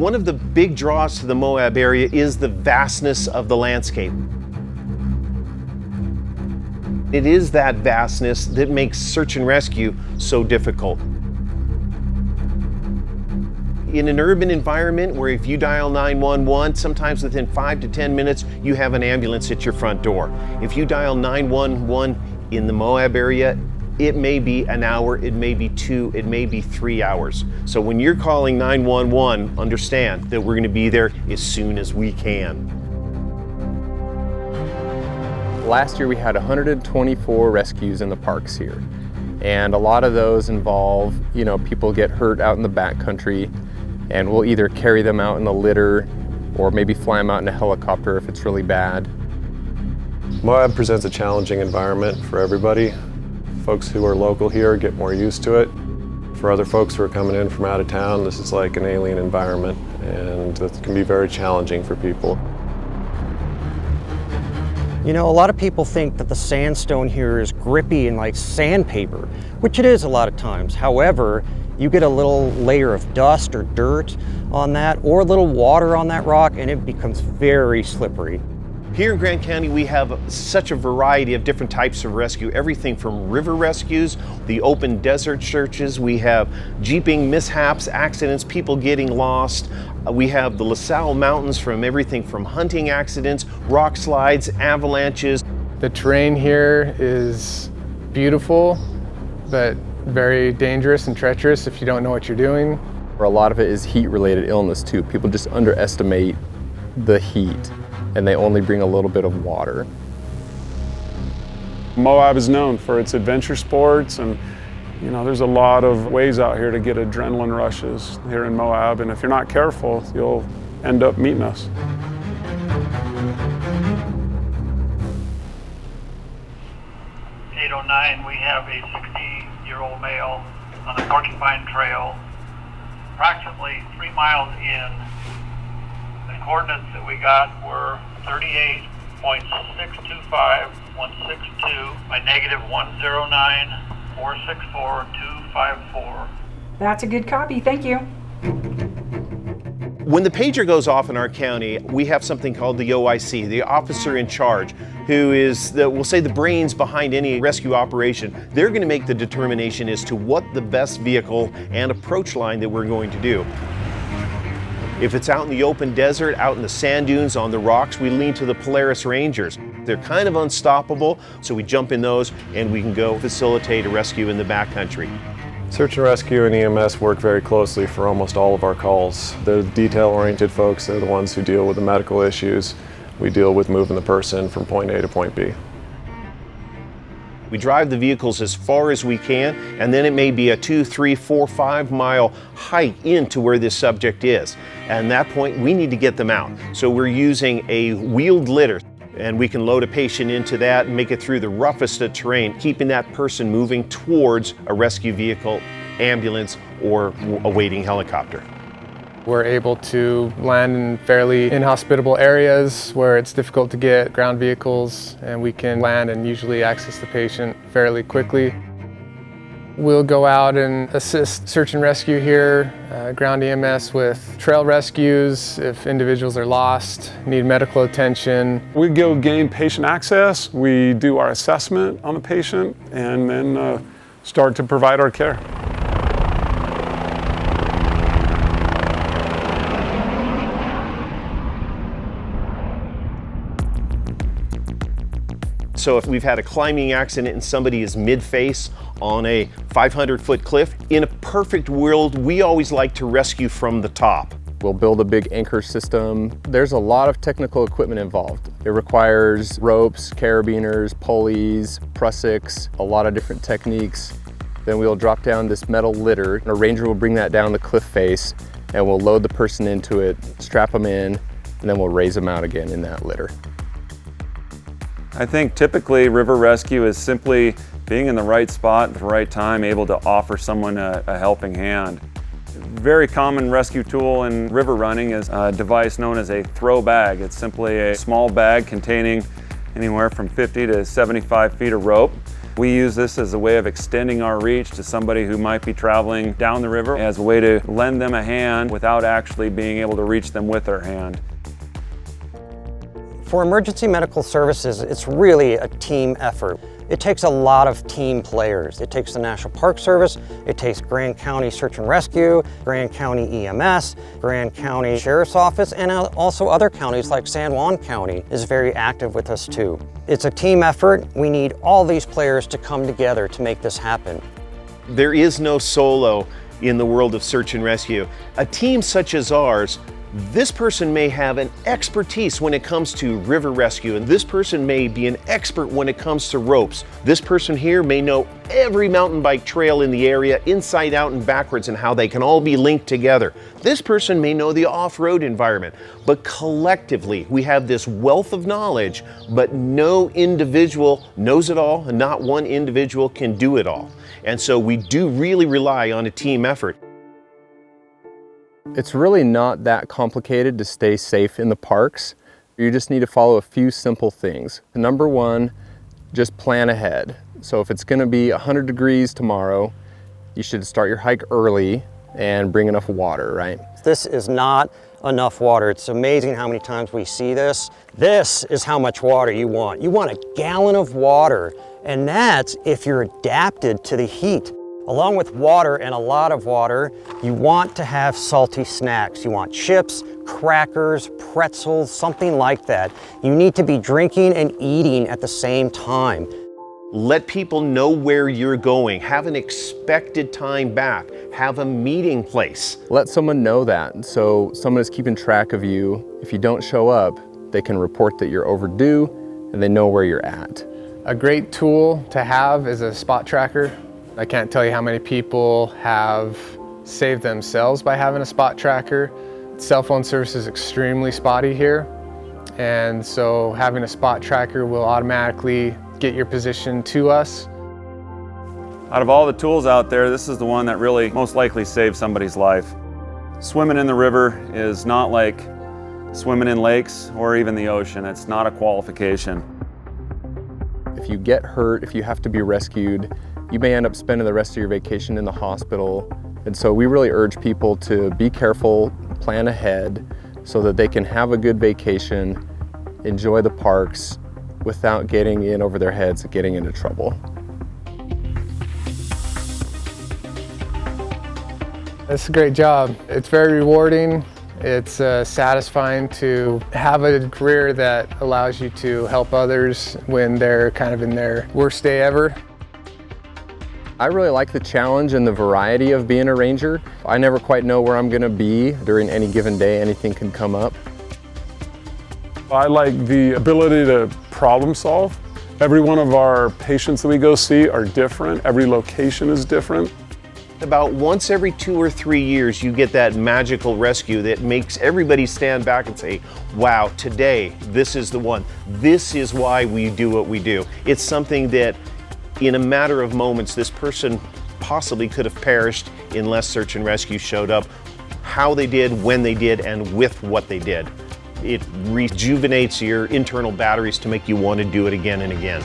One of the big draws to the Moab area is the vastness of the landscape. It is that vastness that makes search and rescue so difficult. In an urban environment where if you dial 911, sometimes within 5 to 10 minutes, you have an ambulance at your front door. If you dial 911 in the Moab area, it may be an hour, it may be 2, it may be 3 hours. So when you're calling 911, understand that we're going to be there as soon as we can. Last year we had 124 rescues in the parks here. And a lot of those involve, people get hurt out in the backcountry, and we'll either carry them out in a litter or maybe fly them out in a helicopter if it's really bad. Moab presents a challenging environment for everybody. Folks who are local here get more used to it. For other folks who are coming in from out of town, this is like an alien environment, and it can be very challenging for people. A lot of people think that the sandstone here is grippy and like sandpaper, which it is a lot of times. However, you get a little layer of dust or dirt on that, or a little water on that rock, and it becomes very slippery. Here in Grant County, we have such a variety of different types of rescue, everything from river rescues, the open desert searches, we have jeeping mishaps, accidents, people getting lost. We have the LaSalle Mountains, from everything from hunting accidents, rock slides, avalanches. The terrain here is beautiful, but very dangerous and treacherous if you don't know what you're doing. A lot of it is heat-related illness too. People just underestimate the heat, and they only bring a little bit of water. Moab is known for its adventure sports, and there's a lot of ways out here to get adrenaline rushes here in Moab, and if you're not careful, you'll end up meeting us. We have a 60-year-old male on the Porcupine Trail, approximately 3 miles in. The coordinates that we got were 38.625162 by -109464254. That's a good copy, thank you. When the pager goes off in our county, we have something called the OIC, the officer in charge, who is, we'll say, the brains behind any rescue operation. They're going to make the determination as to what the best vehicle and approach line that we're going to do. If it's out in the open desert, out in the sand dunes, on the rocks, we lean to the Polaris Rangers. They're kind of unstoppable, so we jump in those and we can go facilitate a rescue in the backcountry. Search and rescue and EMS work very closely for almost all of our calls. They're detail-oriented folks. They're the ones who deal with the medical issues. We deal with moving the person from point A to point B. We drive the vehicles as far as we can, and then it may be a 2, 3, 4, 5 mile hike into where this subject is. And at that point, we need to get them out. So we're using a wheeled litter, and we can load a patient into that and make it through the roughest of terrain, keeping that person moving towards a rescue vehicle, ambulance, or a waiting helicopter. We're able to land in fairly inhospitable areas where it's difficult to get ground vehicles, and we can land and usually access the patient fairly quickly. We'll go out and assist search and rescue here, ground EMS with trail rescues if individuals are lost, need medical attention. We go gain patient access, we do our assessment on the patient, and then start to provide our care. So if we've had a climbing accident and somebody is mid-face on a 500-foot cliff, in a perfect world, we always like to rescue from the top. We'll build a big anchor system. There's a lot of technical equipment involved. It requires ropes, carabiners, pulleys, prussics, a lot of different techniques. Then we'll drop down this metal litter, and a ranger will bring that down the cliff face, and we'll load the person into it, strap them in, and then we'll raise them out again in that litter. I think typically river rescue is simply being in the right spot at the right time, able to offer someone a helping hand. A very common rescue tool in river running is a device known as a throw bag. It's simply a small bag containing anywhere from 50 to 75 feet of rope. We use this as a way of extending our reach to somebody who might be traveling down the river, as a way to lend them a hand without actually being able to reach them with their hand. For emergency medical services, it's really a team effort. It takes a lot of team players. It takes the National Park Service, it takes Grand County Search and Rescue, Grand County EMS, Grand County Sheriff's Office, and also other counties like San Juan County is very active with us too. It's a team effort. We need all these players to come together to make this happen. There is no solo in the world of search and rescue. A team such as ours, this person may have an expertise when it comes to river rescue, and this person may be an expert when it comes to ropes. This person here may know every mountain bike trail in the area inside out and backwards and how they can all be linked together. This person may know the off-road environment, but collectively we have this wealth of knowledge, but no individual knows it all, and not one individual can do it all. And so we do really rely on a team effort. It's really not that complicated to stay safe in the parks. You just need to follow a few simple things. Number one, just plan ahead. So if it's gonna be 100 degrees tomorrow, you should start your hike early and bring enough water, right? This is not enough water. It's amazing how many times we see this. This is how much water you want. You want a gallon of water, and that's if you're adapted to the heat. Along with water, and a lot of water, you want to have salty snacks. You want chips, crackers, pretzels, something like that. You need to be drinking and eating at the same time. Let people know where you're going. Have an expected time back. Have a meeting place. Let someone know that, so someone is keeping track of you. If you don't show up, they can report that you're overdue and they know where you're at. A great tool to have is a spot tracker. I can't tell you how many people have saved themselves by having a spot tracker. Cell phone service is extremely spotty here, and so having a spot tracker will automatically get your position to us. Out of all the tools out there, this is the one that really most likely saves somebody's life. Swimming in the river is not like swimming in lakes or even the ocean. It's not a qualification. If you get hurt, if you have to be rescued, you may end up spending the rest of your vacation in the hospital. And so we really urge people to be careful, plan ahead, so that they can have a good vacation, enjoy the parks, without getting in over their heads and getting into trouble. It's a great job. It's very rewarding. It's satisfying to have a career that allows you to help others when they're kind of in their worst day ever. I really like the challenge and the variety of being a ranger. I never quite know where I'm gonna be during any given day. Anything can come up. I like the ability to problem solve. Every one of our patients that we go see are different. Every location is different. About once every 2 or 3 years, you get that magical rescue that makes everybody stand back and say, wow, today, this is the one. This is why we do what we do. It's something that in a matter of moments, this person possibly could have perished unless search and rescue showed up. How they did, when they did, and with what they did. It rejuvenates your internal batteries to make you want to do it again and again.